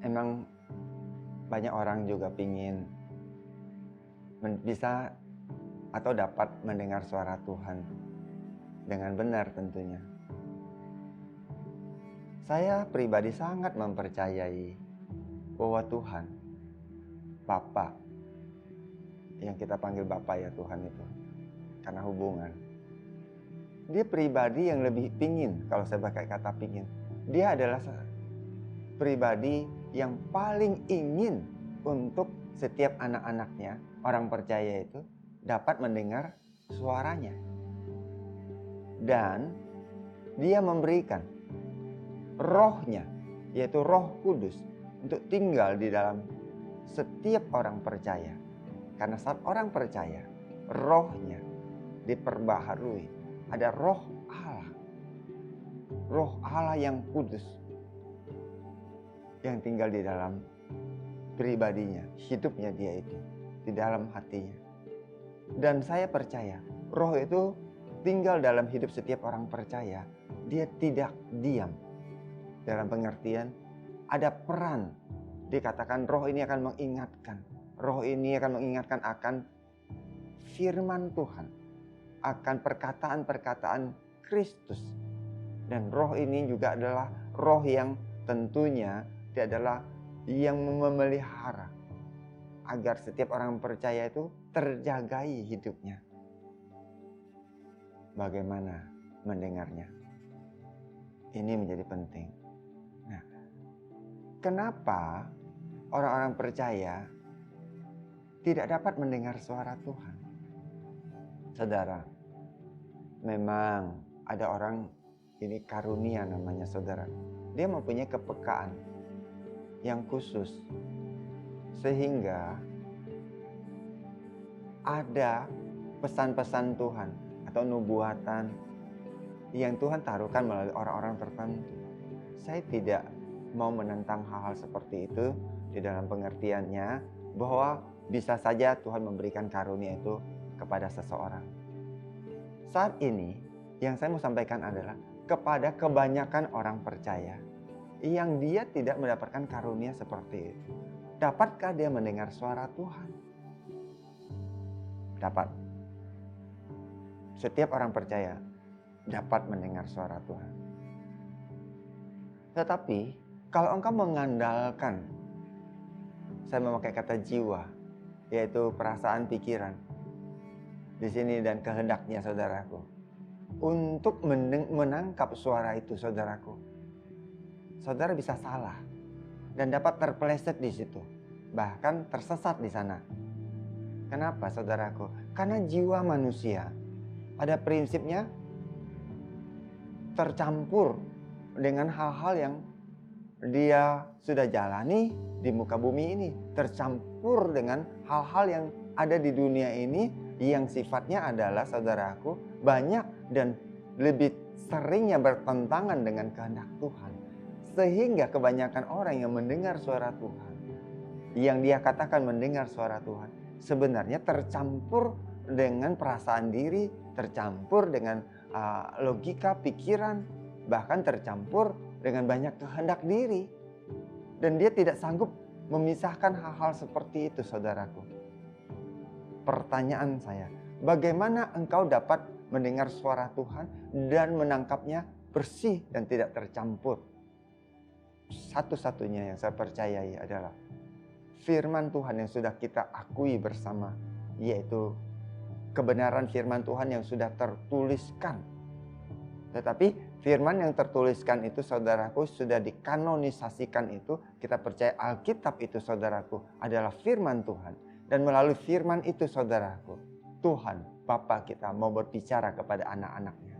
Emang banyak orang juga pingin bisa atau dapat mendengar suara Tuhan dengan benar tentunya. Saya pribadi sangat mempercayai bahwa Tuhan, Bapa, yang kita panggil Bapa ya Tuhan itu, karena hubungan. Dia pribadi yang lebih pingin, kalau saya pakai kata pingin, dia adalah pribadi yang paling ingin untuk setiap anak-anaknya, orang percaya itu, dapat mendengar suaranya. Dan dia memberikan rohnya, yaitu Roh Kudus, untuk tinggal di dalam setiap orang percaya. Karena saat orang percaya, rohnya diperbaharui. Ada roh Allah yang kudus, yang tinggal di dalam pribadinya, hidupnya dia itu, di dalam hatinya. Dan saya percaya, roh itu tinggal dalam hidup setiap orang percaya. Dia tidak diam. Dalam pengertian, ada peran. Dikatakan roh ini akan mengingatkan. Roh ini akan mengingatkan akan firman Tuhan, akan perkataan-perkataan Kristus. Dan roh ini juga adalah roh yang tentunya dia adalah yang memelihara agar setiap orang percaya itu terjagai hidupnya. Bagaimana mendengarnya? Ini menjadi penting. Nah, kenapa orang-orang percaya tidak dapat mendengar suara Tuhan? Saudara, memang ada orang, ini karunia namanya saudara. Dia mempunyai kepekaan yang khusus. Sehingga ada pesan-pesan Tuhan atau nubuatan yang Tuhan taruhkan melalui orang-orang tertentu. Saya tidak mau menentang hal-hal seperti itu di dalam pengertiannya bahwa bisa saja Tuhan memberikan karunia itu kepada seseorang. Saat ini yang saya mau sampaikan adalah kepada kebanyakan orang percaya yang dia tidak mendapatkan karunia seperti itu. Dapatkah dia mendengar suara Tuhan? Dapat. Setiap orang percaya dapat mendengar suara Tuhan. Tetapi kalau engkau mengandalkan, saya memakai kata jiwa, yaitu perasaan, pikiran di sini dan kehendaknya saudaraku, untuk menangkap suara itu saudaraku, saudara bisa salah dan dapat terpeleset di situ, bahkan tersesat di sana. Kenapa saudaraku? Karena jiwa manusia pada prinsipnya tercampur dengan hal-hal yang dia sudah jalani di muka bumi ini, tercampur dengan hal-hal yang ada di dunia ini yang sifatnya adalah saudaraku banyak dan lebih seringnya bertentangan dengan kehendak Tuhan. Sehingga kebanyakan orang yang mendengar suara Tuhan, yang dia katakan mendengar suara Tuhan, sebenarnya tercampur dengan perasaan diri, tercampur dengan logika, pikiran, bahkan tercampur dengan banyak kehendak diri. Dan dia tidak sanggup memisahkan hal-hal seperti itu saudaraku. Pertanyaan saya, bagaimana engkau dapat mendengar suara Tuhan dan menangkapnya bersih dan tidak tercampur? Satu-satunya yang saya percayai adalah firman Tuhan yang sudah kita akui bersama, yaitu kebenaran firman Tuhan yang sudah tertuliskan. Tetapi firman yang tertuliskan itu saudaraku sudah dikanonisasikan itu, kita percaya Alkitab itu saudaraku adalah firman Tuhan. Dan melalui firman itu saudaraku, Tuhan Bapa kita mau berbicara kepada anak-anaknya.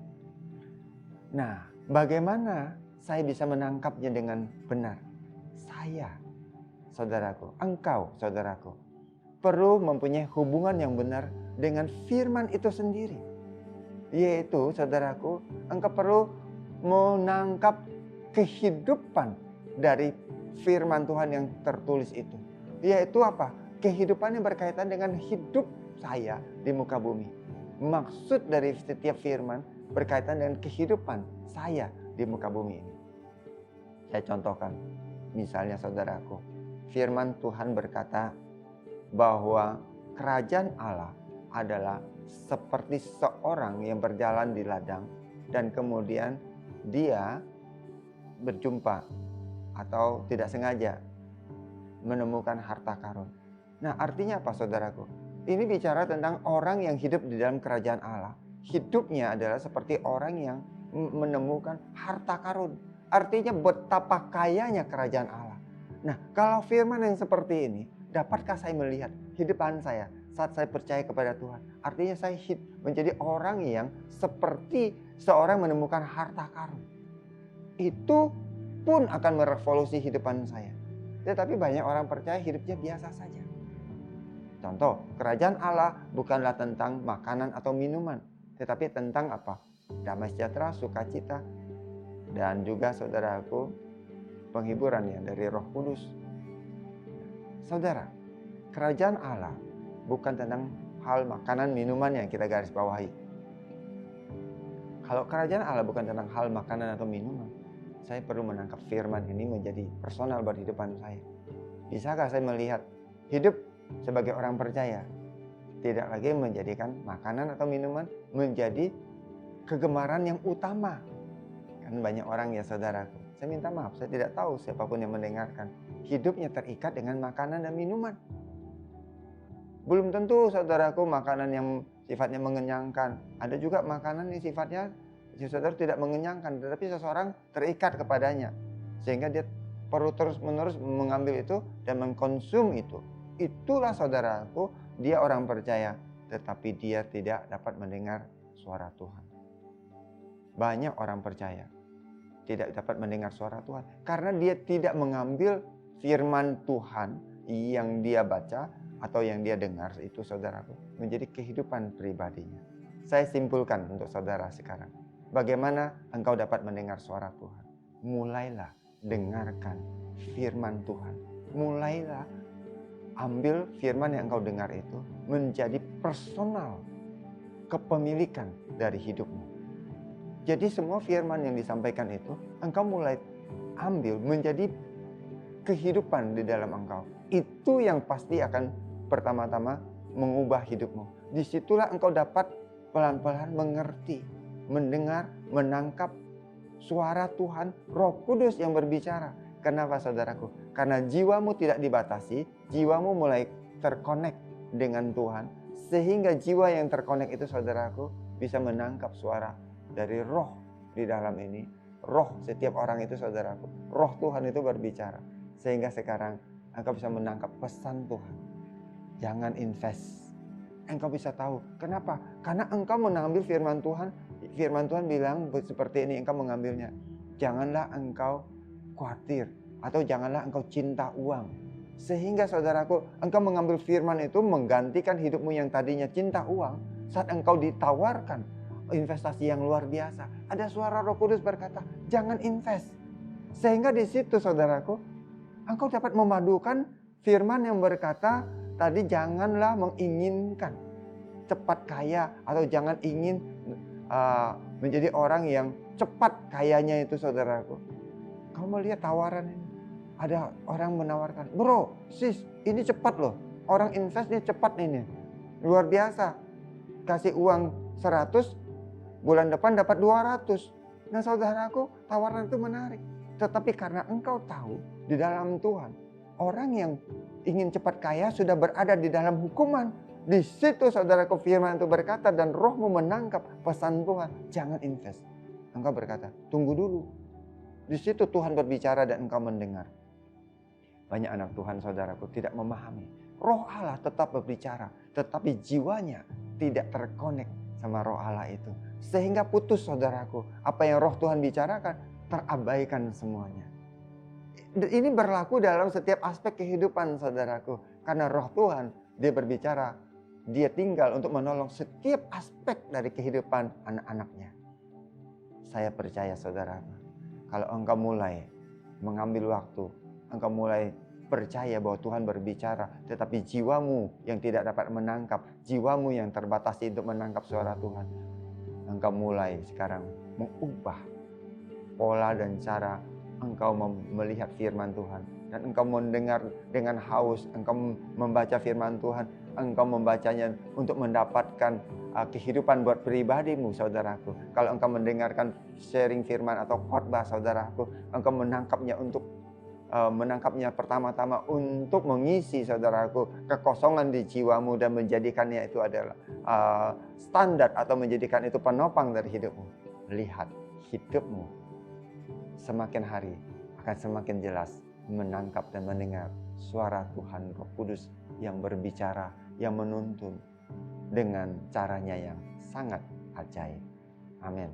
Nah, bagaimana saya bisa menangkapnya dengan benar? Saya, saudaraku, engkau saudaraku, perlu mempunyai hubungan yang benar dengan firman itu sendiri. Yaitu saudaraku, engkau perlu menangkap kehidupan dari firman Tuhan yang tertulis itu. Yaitu apa? Kehidupan yang berkaitan dengan hidup saya di muka bumi. Maksud dari setiap firman berkaitan dengan kehidupan saya di muka bumi ini. Saya contohkan. Misalnya saudaraku, firman Tuhan berkata bahwa kerajaan Allah adalah seperti seorang yang berjalan di ladang dan kemudian dia berjumpa atau tidak sengaja menemukan harta karun. Nah, artinya apa saudaraku? Ini bicara tentang orang yang hidup di dalam kerajaan Allah. Hidupnya adalah seperti orang yang menemukan harta karun. Artinya betapa kayanya kerajaan Allah. Nah, kalau firman yang seperti ini, dapatkah saya melihat hidupan saya saat saya percaya kepada Tuhan? Artinya saya menjadi orang yang seperti seorang menemukan harta karun. Itu pun akan merevolusi hidupan saya. Tetapi banyak orang percaya hidupnya biasa saja. Contoh, kerajaan Allah bukanlah tentang makanan atau minuman, tetapi tentang apa? Damai sejahtera, sukacita, dan juga saudaraku, penghiburan ya dari Roh Kudus. Saudara, kerajaan Allah bukan tentang hal makanan minuman yang kita garis bawahi. Kalau kerajaan Allah bukan tentang hal makanan atau minuman, saya perlu menangkap firman ini menjadi personal buat kehidupan saya. Bisakah saya melihat hidup sebagai orang percaya tidak lagi menjadikan makanan atau minuman menjadi kegemaran yang utama? Kan banyak orang ya saudaraku, saya minta maaf, saya tidak tahu siapapun yang mendengarkan, hidupnya terikat dengan makanan dan minuman. Belum tentu saudaraku makanan yang sifatnya mengenyangkan. Ada juga makanan yang sifatnya saudara tidak mengenyangkan, tetapi seseorang terikat kepadanya sehingga dia perlu terus-menerus mengambil itu dan mengkonsum itu. Itulah saudaraku, dia orang percaya, tetapi dia tidak dapat mendengar suara Tuhan. Banyak orang percaya tidak dapat mendengar suara Tuhan karena dia tidak mengambil firman Tuhan yang dia baca atau yang dia dengar itu saudaraku menjadi kehidupan pribadinya. Saya simpulkan untuk saudara sekarang, bagaimana engkau dapat mendengar suara Tuhan? Mulailah dengarkan firman Tuhan. Mulailah ambil firman yang engkau dengar itu menjadi personal kepemilikan dari hidupmu. Jadi semua firman yang disampaikan itu engkau mulai ambil menjadi kehidupan di dalam engkau. Itu yang pasti akan pertama-tama mengubah hidupmu. Disitulah engkau dapat pelan-pelan mengerti, mendengar, menangkap suara Tuhan, Roh Kudus yang berbicara. Kenapa saudaraku? Karena jiwamu tidak dibatasi, jiwamu mulai terkonek dengan Tuhan. Sehingga jiwa yang terkonek itu saudaraku bisa menangkap suara dari roh di dalam ini. Roh setiap orang itu saudaraku, roh Tuhan itu berbicara. Sehingga sekarang engkau bisa menangkap pesan Tuhan. Jangan invest. Engkau bisa tahu. Kenapa? Karena engkau mengambil firman Tuhan. Firman Tuhan bilang seperti ini, engkau mengambilnya. Janganlah engkau khawatir atau janganlah engkau cinta uang. Sehingga saudaraku, engkau mengambil firman itu menggantikan hidupmu yang tadinya cinta uang. Saat engkau ditawarkan investasi yang luar biasa, ada suara Roh Kudus berkata, jangan invest. Sehingga di situ saudaraku, engkau dapat memadukan firman yang berkata, tadi janganlah menginginkan cepat kaya atau jangan ingin menjadi orang yang cepat kayanya itu saudaraku. Kau melihat tawaran ini. Ada orang menawarkan, bro, sis, ini cepat loh. Orang investnya cepat ini. Luar biasa. Kasih uang 100, bulan depan dapat 200. Nah saudaraku, tawaran itu menarik. Tetapi karena engkau tahu di dalam Tuhan, orang yang ingin cepat kaya sudah berada di dalam hukuman. Di situ saudaraku firman itu berkata dan rohmu menangkap pesan Tuhan. Jangan invest. Engkau berkata, tunggu dulu. Di situ Tuhan berbicara dan engkau mendengar. Banyak anak Tuhan saudaraku tidak memahami. Roh Allah tetap berbicara. Tetapi jiwanya tidak terkonek sama roh Allah itu. Sehingga putus saudaraku. Apa yang roh Tuhan bicarakan terabaikan semuanya. Ini berlaku dalam setiap aspek kehidupan saudaraku. Karena roh Tuhan dia berbicara. Dia tinggal untuk menolong setiap aspek dari kehidupan anak-anaknya. Saya percaya saudaraku. Kalau engkau mulai mengambil waktu, engkau mulai percaya bahwa Tuhan berbicara, tetapi jiwamu yang tidak dapat menangkap, jiwamu yang terbatasi untuk menangkap suara Tuhan, engkau mulai sekarang mengubah pola dan cara engkau melihat firman Tuhan dan engkau mendengar dengan haus, engkau membaca firman Tuhan, engkau membacanya untuk mendapatkan kehidupan buat pribadimu, saudaraku. Kalau engkau mendengarkan sharing firman atau khotbah, saudaraku, engkau menangkapnya pertama-tama untuk mengisi, saudaraku, kekosongan di jiwamu dan menjadikannya itu adalah standar atau menjadikan itu penopang dari hidupmu. Lihat, hidupmu semakin hari akan semakin jelas menangkap dan mendengar suara Tuhan Roh Kudus yang berbicara, yang menuntun dengan caranya yang sangat ajaib. Amin.